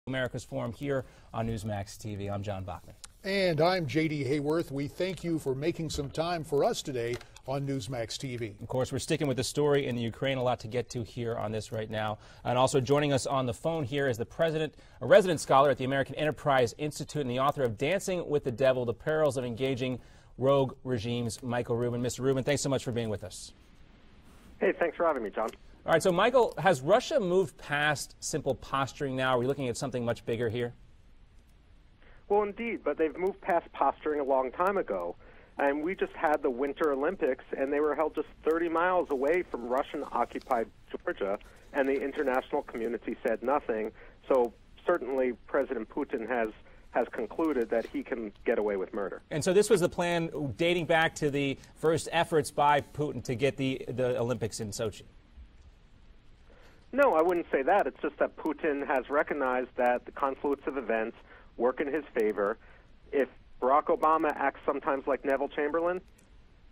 America's Forum here on Newsmax TV. I'm John Bachman. And I'm J.D. Hayworth. We thank you for making some time for us today on Newsmax TV. Of course, we're sticking with the story in the Ukraine. A lot to get to here on this right now. And also joining us on the phone here is a resident scholar at the American Enterprise Institute and the author of Dancing with the Devil, The Perils of Engaging Rogue Regimes, Michael Rubin. Mr. Rubin, thanks so much for being with us. Hey, thanks for having me, John. All right, so Michael, has Russia moved past simple posturing now? Are we looking at something much bigger here? Well, indeed, but they've moved past posturing a long time ago. And we just had the Winter Olympics, and they were held just 30 miles away from Russian-occupied Georgia, and the international community said nothing. So certainly President Putin has concluded that he can get away with murder. And so this was the plan dating back to the first efforts by Putin to get the Olympics in Sochi? No, I wouldn't say that. It's just that Putin has recognized that the confluence of events work in his favor. If Barack Obama acts sometimes like Neville Chamberlain,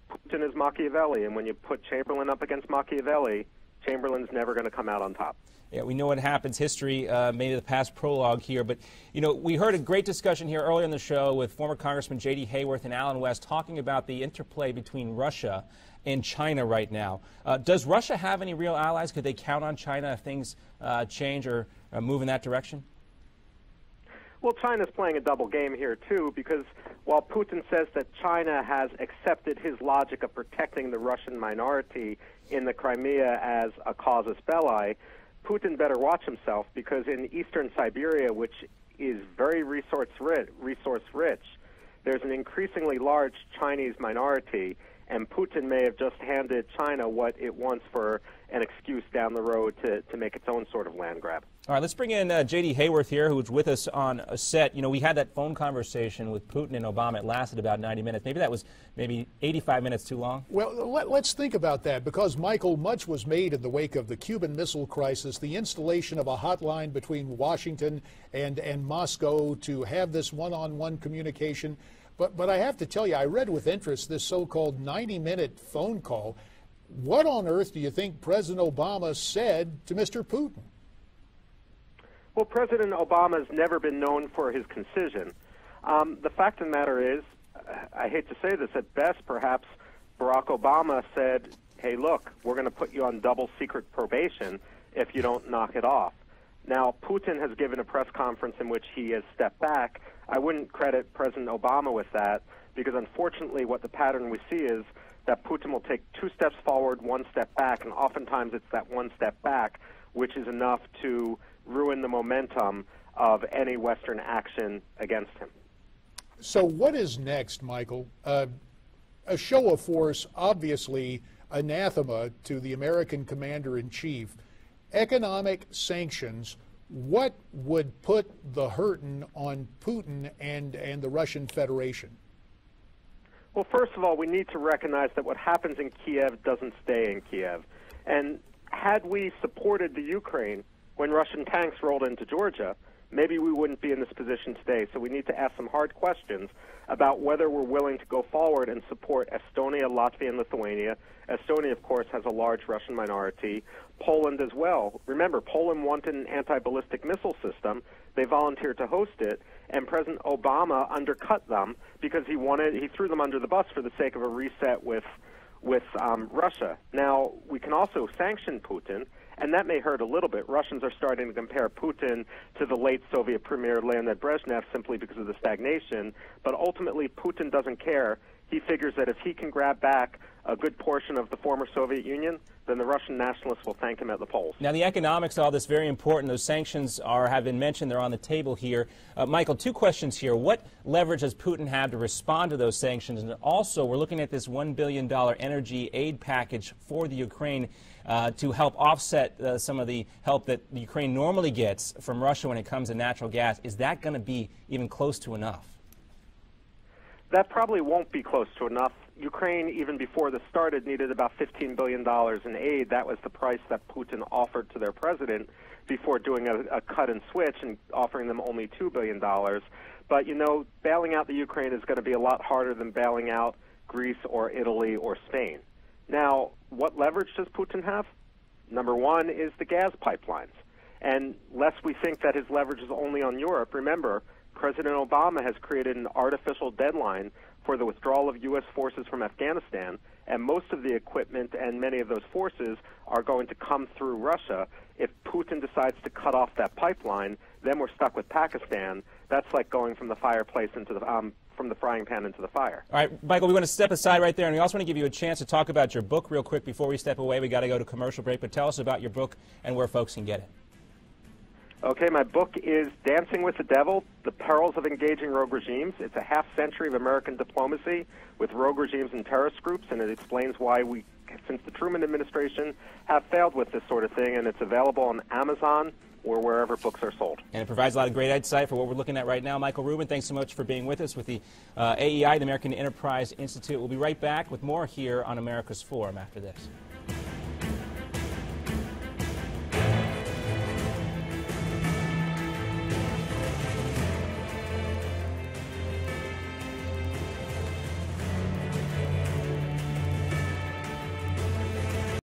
Putin is Machiavelli. And when you put Chamberlain up against Machiavelli, Chamberlain's never going to come out on top. Yeah, we know what happens. History made the past prologue here. But, you know, we heard a great discussion here earlier in the show with former Congressman J.D. Hayworth and Alan West talking about the interplay between Russia and China right now. Does Russia have any real allies? Could they count on China if things change or move in that direction? Well, China's playing a double game here, too, because while Putin says that China has accepted his logic of protecting the Russian minority in the Crimea as a casus belli, Putin better watch himself, because in Eastern Siberia, which is very resource rich, there's an increasingly large Chinese minority, and Putin may have just handed China what it wants for an excuse down the road to make its own sort of land grab. All right, let's bring in J.D. Hayworth here, who's with us on a set. You know, we had that phone conversation with Putin and Obama. It lasted about 90 minutes. Maybe that was 85 minutes too long. Well, let's think about that, because, Michael, much was made in the wake of the Cuban Missile Crisis, the installation of a hotline between Washington and Moscow to have this one-on-one communication. But I have to tell you, I read with interest this so-called 90-minute phone call. What on earth do you think President Obama said to Mr. Putin? Well, President Obama's never been known for his concision. The fact of the matter is, I hate to say this, at best, perhaps Barack Obama said, hey, look, we're going to put you on double secret probation if you don't knock it off. Now, Putin has given a press conference in which he has stepped back. I wouldn't credit President Obama with that, because unfortunately what the pattern we see is that Putin will take 2 steps forward, 1 step back, and oftentimes it's that 1 step back which is enough to ruin the momentum of any Western action against him. So what is next, Michael? A show of force, obviously anathema to the American commander-in-chief. Economic sanctions, what would put the hurting on Putin and the Russian Federation? Well, first of all, we need to recognize that what happens in Kiev doesn't stay in Kiev. And had we supported the Ukraine when Russian tanks rolled into Georgia, maybe we wouldn't be in this position today. So we need to ask some hard questions about whether we're willing to go forward and support Estonia, Latvia, and Lithuania. Estonia, of course, has a large Russian minority. Poland as well. Remember, Poland wanted an anti-ballistic missile system. They volunteered to host it, and President Obama undercut them because he threw them under the bus for the sake of a reset with Russia. Now, we can also sanction Putin, and that may hurt a little bit. Russians are starting to compare Putin to the late Soviet Premier Leonid Brezhnev simply because of the stagnation, but ultimately Putin doesn't care. He figures that if he can grab back a good portion of the former Soviet Union, then the Russian nationalists will thank him at the polls. Now, the economics of all this is very important. Those sanctions have been mentioned. They're on the table here. Michael, 2 questions here. What leverage does Putin have to respond to those sanctions? And also, we're looking at this $1 billion energy aid package for the Ukraine to help offset some of the help that the Ukraine normally gets from Russia when it comes to natural gas. Is that going to be even close to enough? That probably won't be close to enough. Ukraine, even before this started, needed about $15 billion in aid. That was the price that Putin offered to their president before doing a cut and switch and offering them only $2 billion. But, you know, bailing out the Ukraine is going to be a lot harder than bailing out Greece or Italy or Spain. Now, what leverage does Putin have? Number one is the gas pipelines. And lest we think that his leverage is only on Europe, remember, President Obama has created an artificial deadline for the withdrawal of U.S. forces from Afghanistan, and most of the equipment and many of those forces are going to come through Russia. If Putin decides to cut off that pipeline, then we're stuck with Pakistan. That's like going from the fireplace into the from the frying pan into the fire. All right, Michael, we want to step aside right there, and we also want to give you a chance to talk about your book real quick before we step away. We got to go to commercial break, but tell us about your book and where folks can get it. Okay, my book is Dancing with the Devil, The Perils of Engaging Rogue Regimes. It's a half-century of American diplomacy with rogue regimes and terrorist groups, and it explains why we, since the Truman administration, have failed with this sort of thing, and it's available on Amazon or wherever books are sold. And it provides a lot of great insight for what we're looking at right now. Michael Rubin, thanks so much for being with us with the AEI, the American Enterprise Institute. We'll be right back with more here on America's Forum after this.